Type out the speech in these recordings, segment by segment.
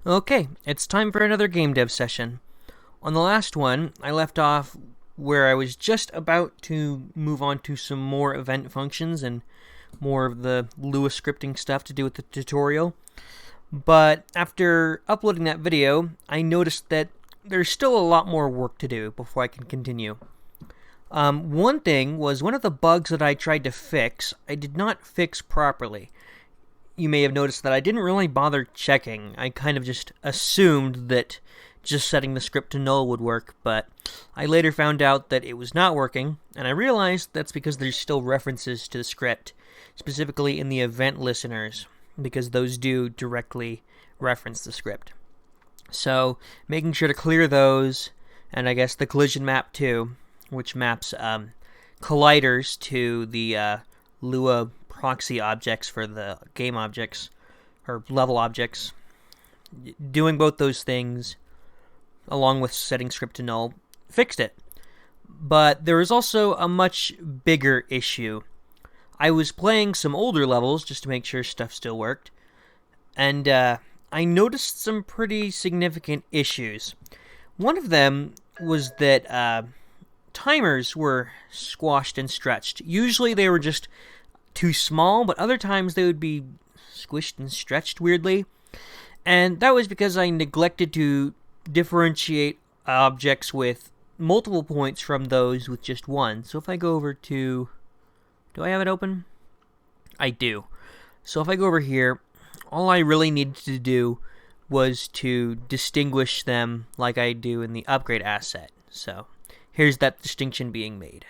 Okay, it's time for another game dev session. On the last one, I left off where I was just about to move on to some more event functions and more of the Lua scripting stuff to do with the tutorial. But after uploading that video, I noticed that there's still a lot more work to do before I can continue. One thing was one of the bugs that I tried to fix, I did not fix properly. You may have noticed that I didn't really bother checking. I kind of just assumed that just setting the script to null would work, but I later found out that it was not working, and I realized that's because there's still references to the script, specifically in the event listeners, because those do directly reference the script. So, making sure to clear those, and I guess the collision map too, which maps colliders to the Lua proxy objects for the game objects, or level objects. Doing both those things, along with setting script to null, fixed it. But there was also a much bigger issue. I was playing some older levels just to make sure stuff still worked, and I noticed some pretty significant issues. One of them was that timers were squashed and stretched. Usually they were just too small, but other times they would be squished and stretched weirdly. And that was because I neglected to differentiate objects with multiple points from those with just one. So if I go over to... Do I have it open? I do. So if I go over here, all I really needed to do was to distinguish them like I do in the upgrade asset. So here's that distinction being made.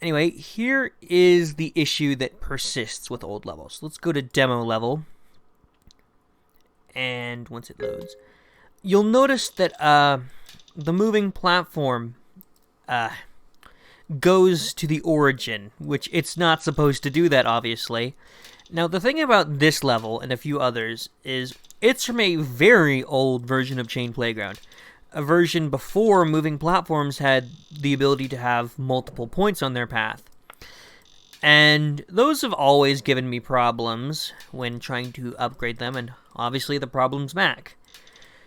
Anyway, here is the issue that persists with old levels. Let's go to demo level. And once it loads, you'll notice that the moving platform goes to the origin, which it's not supposed to do that, obviously. Now, the thing about this level and a few others is it's from a very old version of Chain Playground. A version before moving platforms had the ability to have multiple points on their path. And those have always given me problems when trying to upgrade them, and obviously the problem's back.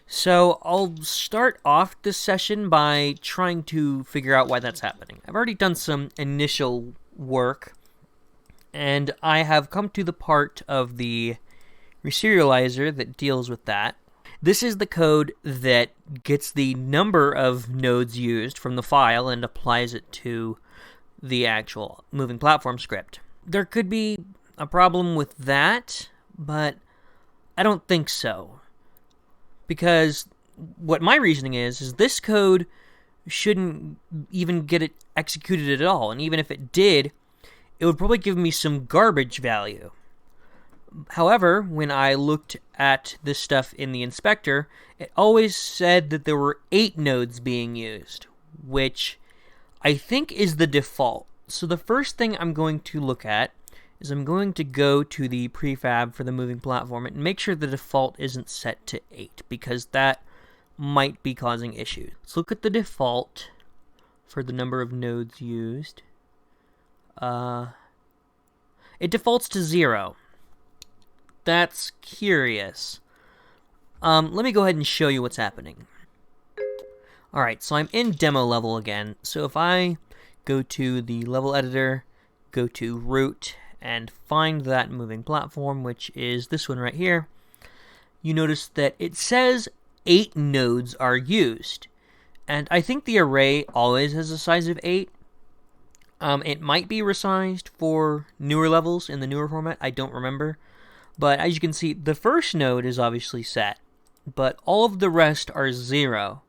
So I'll start off this session by trying to figure out why that's happening. I've already done some initial work, and I have come to the part of the reserializer that deals with that. This is the code that gets the number of nodes used from the file and applies it to the actual moving platform script. There could be a problem with that, but I don't think so. Because what my reasoning is this code shouldn't even get it executed at all, and even if it did, it would probably give me some garbage value. However, when I looked at this stuff in the inspector, it always said that there were 8 nodes being used, which I think is the default. So the first thing I'm going to look at is I'm going to go to the prefab for the moving platform and make sure the default isn't set to 8, because that might be causing issues. Let's look at the default for the number of nodes used. It defaults to 0. That's curious. Let me go ahead and show you what's happening. Alright, so I'm in demo level again. So if I go to the level editor, go to root, and find that moving platform, which is this one right here, you notice that it says 8 nodes are used. And I think the array always has a size of 8. It might be resized for newer levels in the newer format, I don't remember. But as you can see, the first node is obviously set, but all of the rest are 0.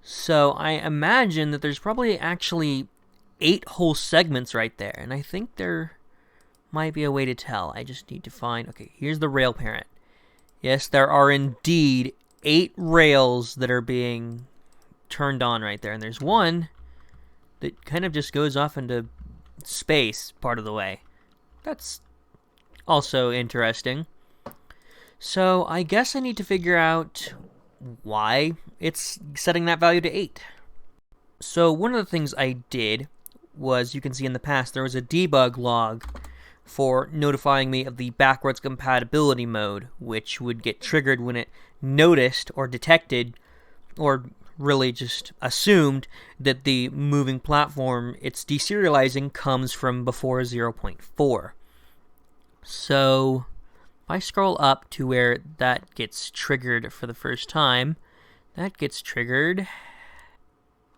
So I imagine that there's probably actually 8 whole segments right there, and I think there might be a way to tell. I just need to find... Okay, here's the rail parent. Yes, there are indeed 8 rails that are being turned on right there, and there's one that kind of just goes off into space part of the way. That's also interesting. So I guess I need to figure out why it's setting that value to 8. So one of the things I did was, you can see in the past, there was a debug log for notifying me of the backwards compatibility mode, which would get triggered when it noticed or detected, or really just assumed, that the moving platform it's deserializing comes from before 0.4. So if I scroll up to where that gets triggered for the first time, that gets triggered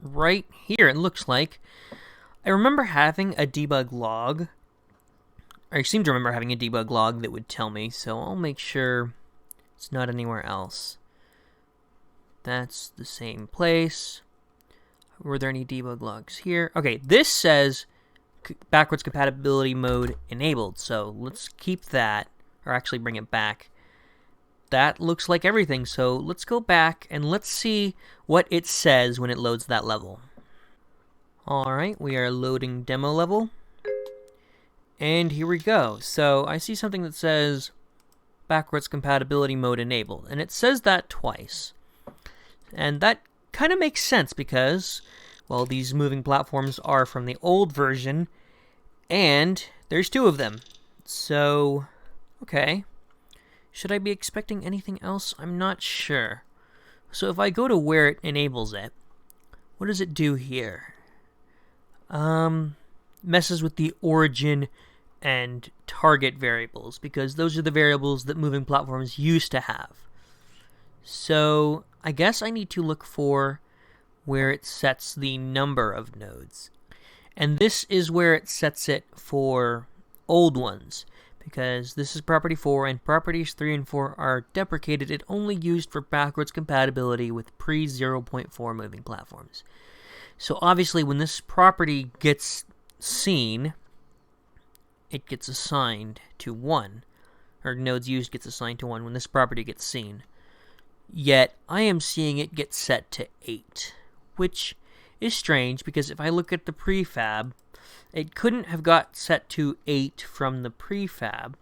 right here, it looks like. I remember having a debug log. I seem to remember having a debug log that would tell me, so I'll make sure it's not anywhere else. That's the same place. Were there any debug logs here? Okay, this says backwards compatibility mode enabled, so let's keep that, or actually bring it back. That looks like everything, so let's go back and let's see what it says when it loads that level. Alright, we are loading demo level. And here we go. So I see something that says backwards compatibility mode enabled, and it says that twice. And that kind of makes sense because, well, these moving platforms are from the old version, and there's 2 of them. So, okay. Should I be expecting anything else? I'm not sure. So if I go to where it enables it, what does it do here? Messes with the origin and target variables, because those are the variables that moving platforms used to have. So I guess I need to look for where it sets the number of nodes. And this is where it sets it for old ones, because this is property 4 and properties 3 and 4 are deprecated and only used for backwards compatibility with pre-0.4 moving platforms. So obviously when this property gets seen, it gets assigned to 1, or nodes used gets assigned to 1 when this property gets seen. Yet I am seeing it get set to 8, which is strange because if I look at the prefab, it couldn't have got set to 8 from the prefab.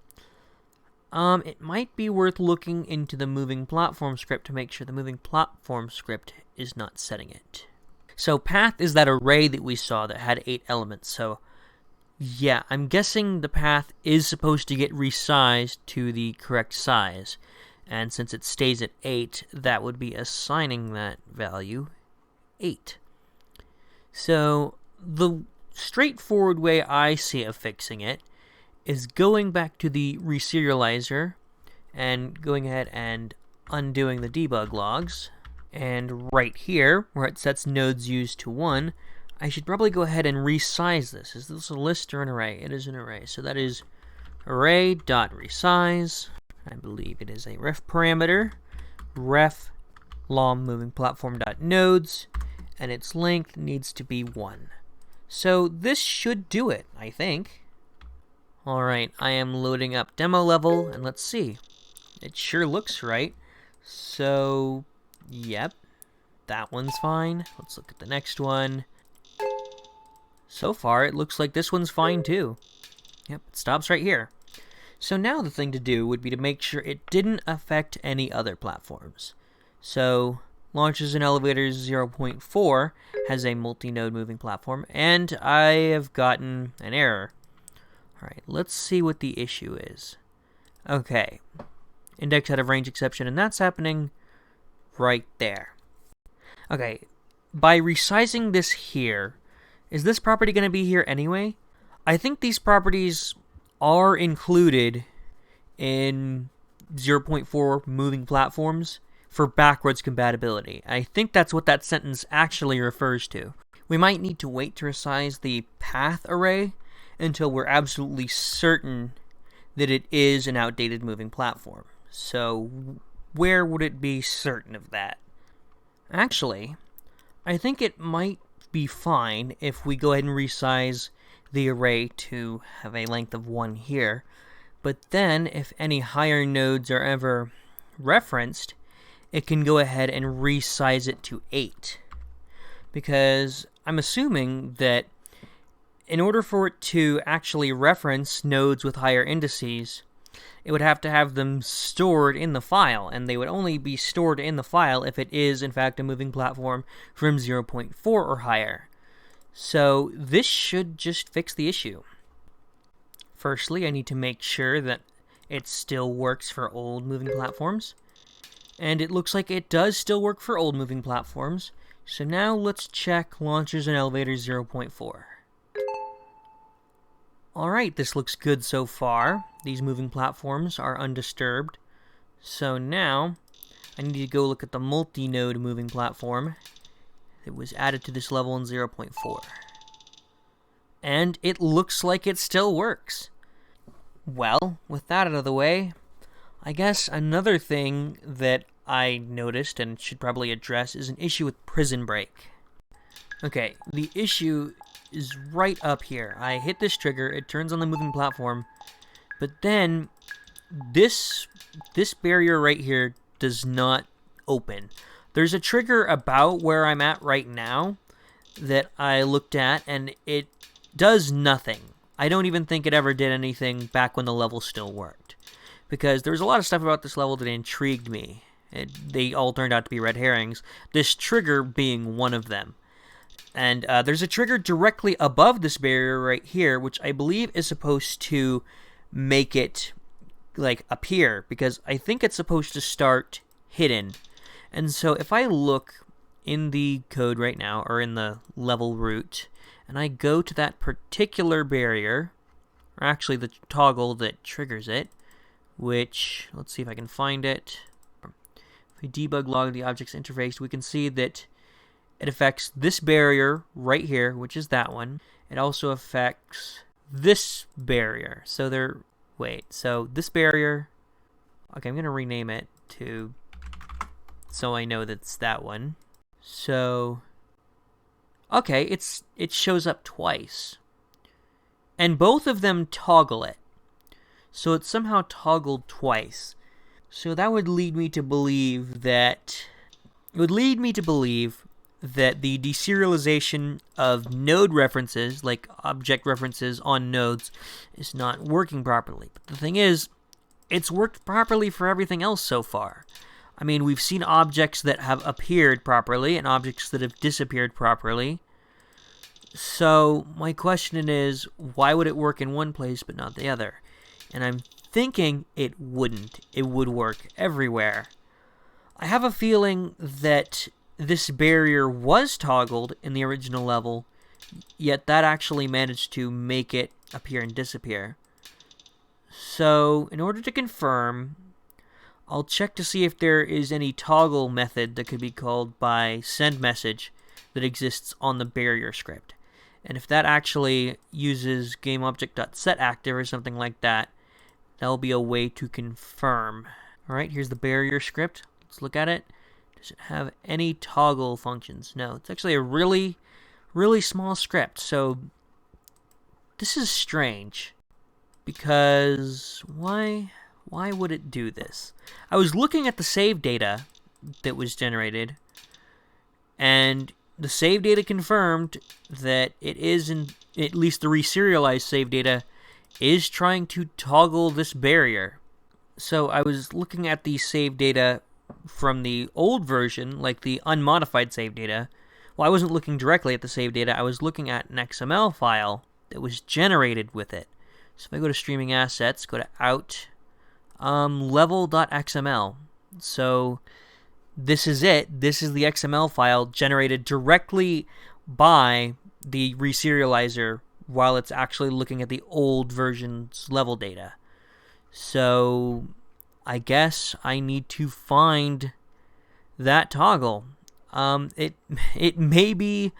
It might be worth looking into the moving platform script to make sure the moving platform script is not setting it. So path is that array that we saw that had 8 elements. So yeah, I'm guessing the path is supposed to get resized to the correct size. And since it stays at 8, that would be assigning that value 8. So the straightforward way I see of fixing it is going back to the reserializer and going ahead and undoing the debug logs. And right here, where it sets nodes used to 1, I should probably go ahead and resize this. Is this a list or an array? It is an array. So that is array.resize. I believe it is a ref parameter. Ref lom moving platform.nodes. And its length needs to be 1. So this should do it, I think. Alright, I am loading up demo level, and let's see. It sure looks right. So, yep, that one's fine. Let's look at the next one. So far, it looks like this one's fine too. Yep, it stops right here. So now the thing to do would be to make sure it didn't affect any other platforms. So, Launches and Elevators 0.4 has a multi-node moving platform, and I have gotten an error. Alright, let's see what the issue is. Okay, index out of range exception, and that's happening right there. Okay, by resizing this here, is this property going to be here anyway? I think these properties are included in 0.4 moving platforms for backwards compatibility. I think that's what that sentence actually refers to. We might need to wait to resize the path array until we're absolutely certain that it is an outdated moving platform. So where would it be certain of that? Actually, I think it might be fine if we go ahead and resize the array to have a length of 1 here. But then, if any higher nodes are ever referenced, it can go ahead and resize it to 8. Because I'm assuming that in order for it to actually reference nodes with higher indices, it would have to have them stored in the file, and they would only be stored in the file if it is, in fact, a moving platform from 0.4 or higher. So this should just fix the issue. Firstly, I need to make sure that it still works for old moving platforms. And it looks like it does still work for old moving platforms. So now let's check launchers and elevators 0.4. Alright, this looks good so far. These moving platforms are undisturbed. So now, I need to go look at the multi-node moving platform that was added to this level in 0.4. And it looks like it still works. Well, with that out of the way, I guess another thing that I noticed and should probably address is an issue with Prison Break. Okay, the issue is right up here. I hit this trigger, it turns on the moving platform, but then this barrier right here does not open. There's a trigger about where I'm at right now that I looked at, and it does nothing. I don't even think it ever did anything back when the level still worked, because there was a lot of stuff about this level that intrigued me. They all turned out to be red herrings, this trigger being one of them. And there's a trigger directly above this barrier right here, which I believe is supposed to make it like appear, because I think it's supposed to start hidden. And so if I look in the code right now, or in the level root, and I go to that particular barrier, or actually the toggle that triggers it, which, let's see if I can find it. If we debug log the object's interface, we can see that it affects this barrier right here, which is that one. It also affects this barrier. So so this barrier, okay, I'm going to rename it so I know that's that one. So, okay, it shows up twice. And both of them toggle it. So it's somehow toggled twice. So that would lead me to believe that the deserialization of node references, like object references on nodes, is not working properly. But the thing is, it's worked properly for everything else so far. I mean, we've seen objects that have appeared properly and objects that have disappeared properly. So my question is, why would it work in one place but not the other? And I'm thinking it wouldn't. It would work everywhere. I have a feeling that this barrier was toggled in the original level, yet that actually managed to make it appear and disappear. So, in order to confirm, I'll check to see if there is any toggle method that could be called by send message that exists on the barrier script. And if that actually uses GameObject.setActive or something like that, that'll be a way to confirm. Alright, here's the barrier script. Let's look at it. Does it have any toggle functions? No, it's actually a really, really small script. So this is strange, because why would it do this? I was looking at the save data that was generated, and the save data confirmed that it is, at least the reserialized save data, is trying to toggle this barrier. So I was looking at the save data from the old version, like the unmodified save data. Well, I wasn't looking directly at the save data, I was looking at an XML file that was generated with it. So if I go to streaming assets, go to out, level.xml. So this is it. This is the XML file generated directly by the reserializer while it's actually looking at the old version's level data. So I guess I need to find that toggle. It may be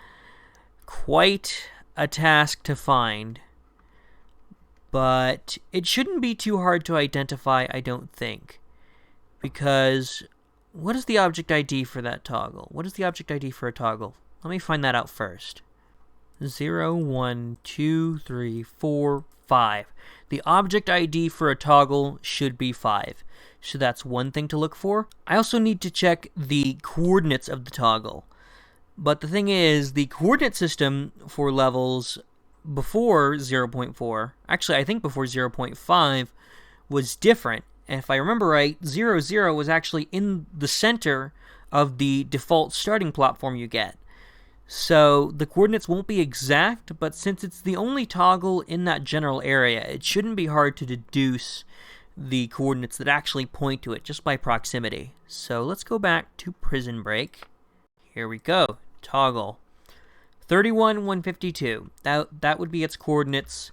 quite a task to find, but it shouldn't be too hard to identify, I don't think. Because what is the object ID for that toggle? What is the object ID for a toggle? Let me find that out first. 0, 1, 2, 3, 4, 5. The object ID for a toggle should be 5. So that's one thing to look for. I also need to check the coordinates of the toggle. But the thing is, the coordinate system for levels before 0.4, actually I think before 0.5, was different. And if I remember right, 0, 0 was actually in the center of the default starting platform you get. So the coordinates won't be exact, but since it's the only toggle in that general area, it shouldn't be hard to deduce the coordinates that actually point to it just by proximity. So let's go back to Prison Break. Here we go. Toggle. 31, 152. That would be its coordinates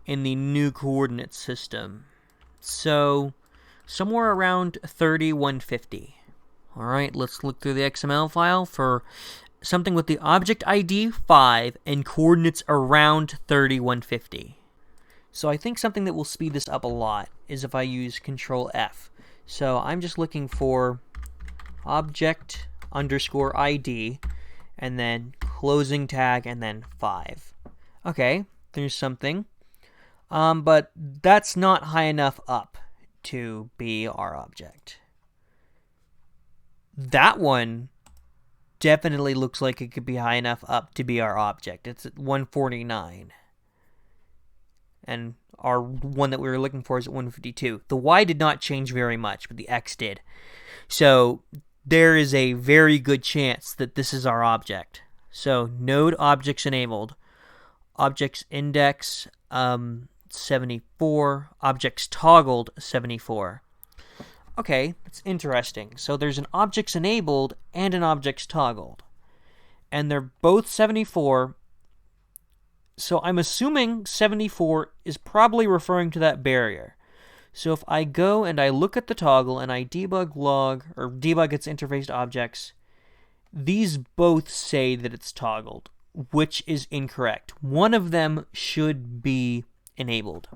in the new coordinate system. So somewhere around 30, 150. Alright, let's look through the XML file for something with the object ID 5 and coordinates around 30, 150. So I think something that will speed this up a lot is if I use Control F. So I'm just looking for object underscore ID and then closing tag and then 5. Okay, there's something. But that's not high enough up to be our object. That one definitely looks like it could be high enough up to be our object. It's at 149. And our one that we were looking for is at 152. The Y did not change very much, but the X did. So there is a very good chance that this is our object. So node objects enabled. Objects index 74. Objects toggled 74. Okay, that's interesting. So there's an objects enabled and an objects toggled. And they're both 74. So I'm assuming 74 is probably referring to that barrier. So if I go and I look at the toggle and I debug log, or debug its interfaced objects, these both say that it's toggled, which is incorrect. One of them should be enabled.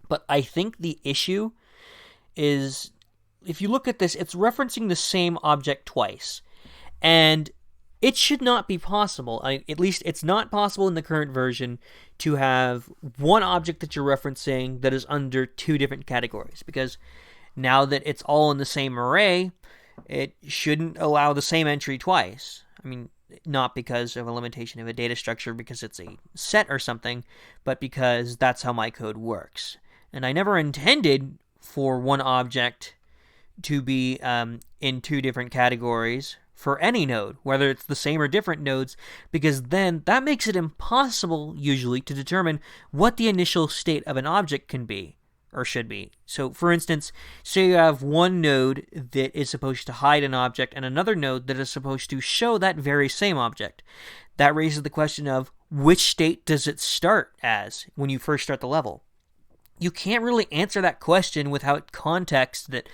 But I think the issue is, if you look at this, it's referencing the same object twice. And it should not be possible, at least it's not possible in the current version, to have one object that you're referencing that is under two different categories. Because now that it's all in the same array, it shouldn't allow the same entry twice. I mean, not because of a limitation of a data structure, because it's a set or something, but because that's how my code works. And I never intended for one object to be in two different categories for any node, whether it's the same or different nodes, because then that makes it impossible, usually, to determine what the initial state of an object can be, or should be. So, for instance, say you have one node that is supposed to hide an object and another node that is supposed to show that very same object. That raises the question of, which state does it start as when you first start the level? You can't really answer that question without context that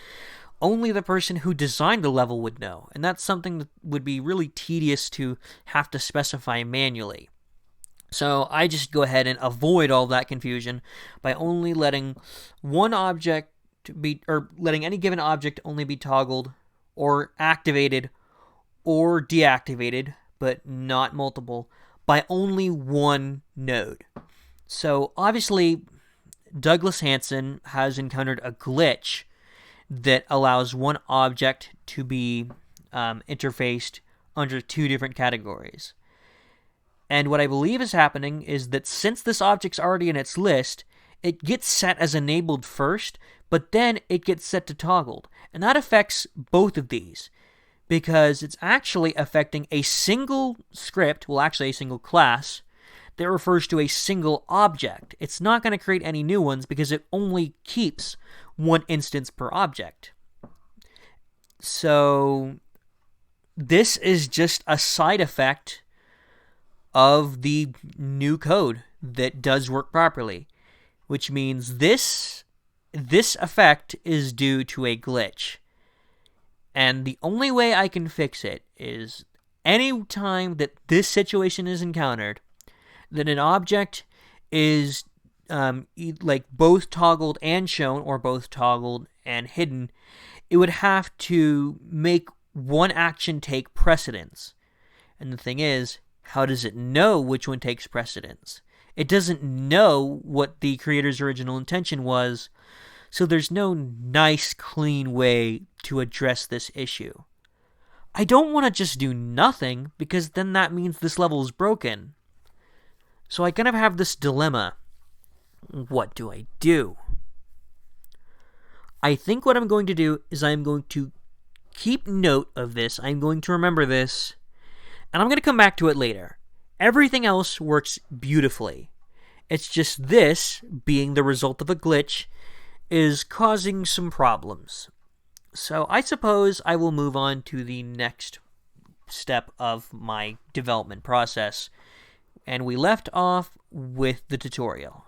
only the person who designed the level would know, and that's something that would be really tedious to have to specify manually. So I just go ahead and avoid all that confusion by only letting one object be, or letting any given object only be toggled or activated or deactivated, but not multiple, by only one node. So obviously, Douglas Hansen has encountered a glitch that allows one object to be interfaced under two different categories. And what I believe is happening is that since this object's already in its list, it gets set as enabled first, but then it gets set to toggled. And that affects both of these, because it's actually affecting a single script, well actually a single class, that refers to a single object. It's not going to create any new ones because it only keeps one instance per object. So this is just a side effect of the new code that does work properly, which means this effect is due to a glitch. And the only way I can fix it is any time that this situation is encountered, that an object is like both toggled and shown, or both toggled and hidden, it would have to make one action take precedence. And the thing is, how does it know which one takes precedence? It doesn't know what the creator's original intention was, so there's no nice, clean way to address this issue. I don't want to just do nothing, because then that means this level is broken. So I kind of have this dilemma. What do I do? I think what I'm going to do is I'm going to keep note of this. I'm going to remember this. And I'm going to come back to it later. Everything else works beautifully. It's just this, being the result of a glitch, is causing some problems. So I suppose I will move on to the next step of my development process. And we left off with the tutorial.